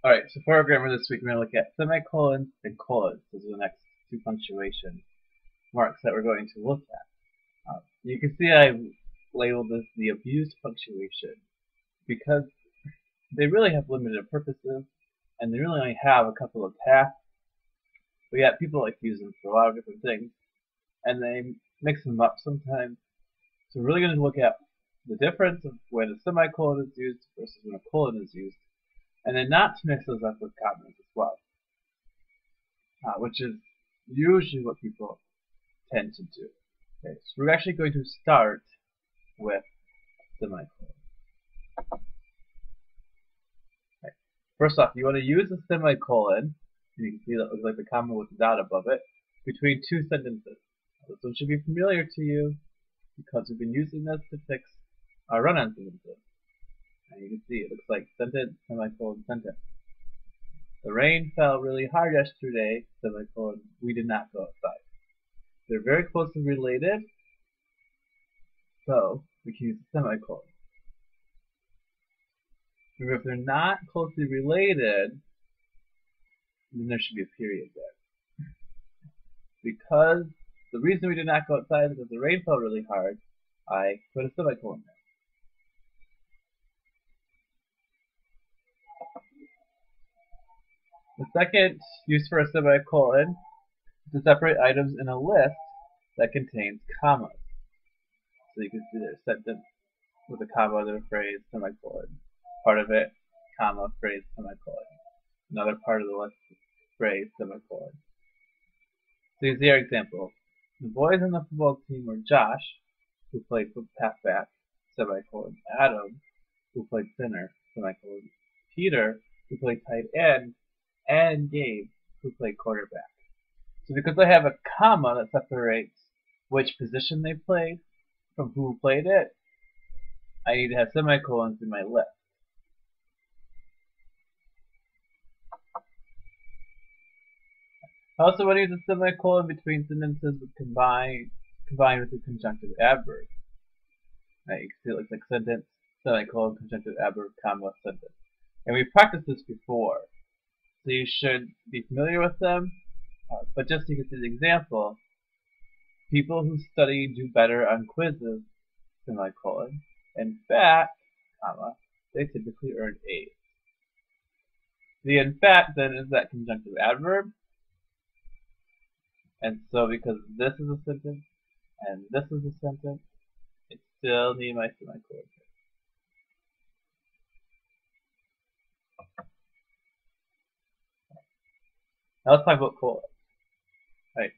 Alright, so for our grammar this week, we're going to look at semicolons and colons. Those are the next two punctuation marks that we're going to look at. You can see I've labeled this the abused punctuation because they really have limited purposes and they really only have a couple of tasks. But yet people like to use them for a lot of different things and they mix them up sometimes. So we're really going to look at the difference of when a semicolon is used versus when a colon is used. And then not to mix those up with commas as well, which is usually what people tend to do. Okay, so we're actually going to start with semicolon. Okay. First off, you want to use a semicolon, and you can see that looks like the comma with a dot above it, between two sentences. This one should be familiar to you because we've been using this to fix our run-on sentences. And you can see it looks like sentence, semicolon, sentence. The rain fell really hard yesterday, semicolon, we did not go outside. They're very closely related, so we can use a semicolon. Remember, if they're not closely related, then there should be a period there. Because the reason we did not go outside is because the rain fell really hard, I put a semicolon there. The second use for a semicolon is to separate items in a list that contains commas. So you can see there's a sentence with a comma, then a phrase, semicolon. Part of it, comma, phrase, semicolon. Another part of the list, phrase, semicolon. So you see our example. The boys on the football team were Josh, who played halfback, semicolon, Adam, who played center, semicolon, Peter, who played tight end, and Gabe, who played quarterback. So because I have a comma that separates which position they played from who played it, I need to have semicolons in my list. I also want to use a semicolon between sentences with combined with a conjunctive adverb. Now you can see it looks like sentence, semicolon, conjunctive adverb, comma, sentence. And we've practiced this before. So you should be familiar with them, but just so you can see the example, people who study do better on quizzes, semicolon. In fact, comma, they typically earn A's. The in fact then is that conjunctive adverb, and so because this is a sentence and this is a sentence, I still need my semicolon. Now let's talk about colon. Right.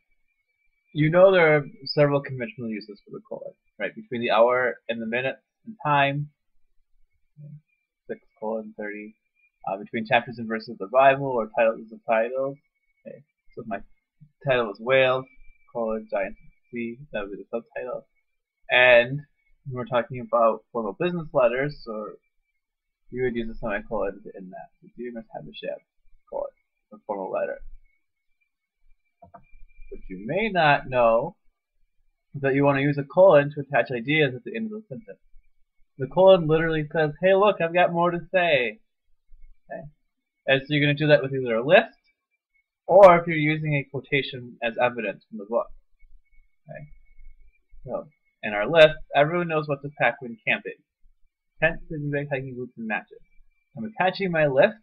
You know there are several conventional uses for the colon, right? Between the hour and the minute and time, 6:30. Between chapters and verses of the Bible or titles of titles. Okay. So if my title is Whales, colon, Giants of the Sea, that would be the subtitle. And when we're talking about formal business letters, or you would use a semicolon to end that. So dear Miss Havisham, colon, a formal letter. What you may not know is that you want to use a colon to attach ideas at the end of the sentence. The colon literally says, hey look, I've got more to say. Okay. And so you're going to do that with either a list, or if you're using a quotation as evidence from the book. Okay. So, in our list, everyone knows what to pack when camping. Tent, sleeping bag, hiking boots, and matches. I'm attaching my list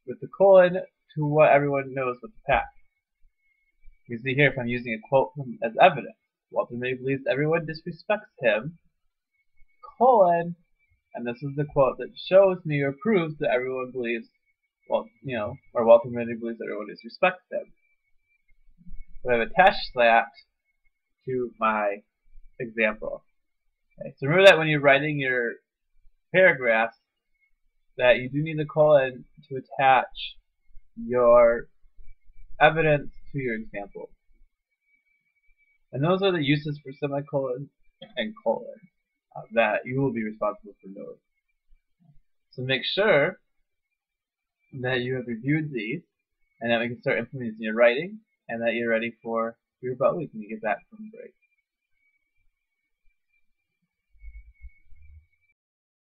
with the colon to what everyone knows what to pack. You see here if I'm using a quote as evidence. Walter May believes everyone disrespects him, colon, and this is the quote that shows me or proves that everyone believes, well, or Walter May believes everyone disrespects him. But I've attached that to my example. Okay, so remember that when you're writing your paragraphs, that you do need the colon to attach your evidence to your example. And those are the uses for semicolon and colon that you will be responsible for knowing. So make sure that you have reviewed these and that we can start implementing your writing and that you're ready for your about week when you get back from break.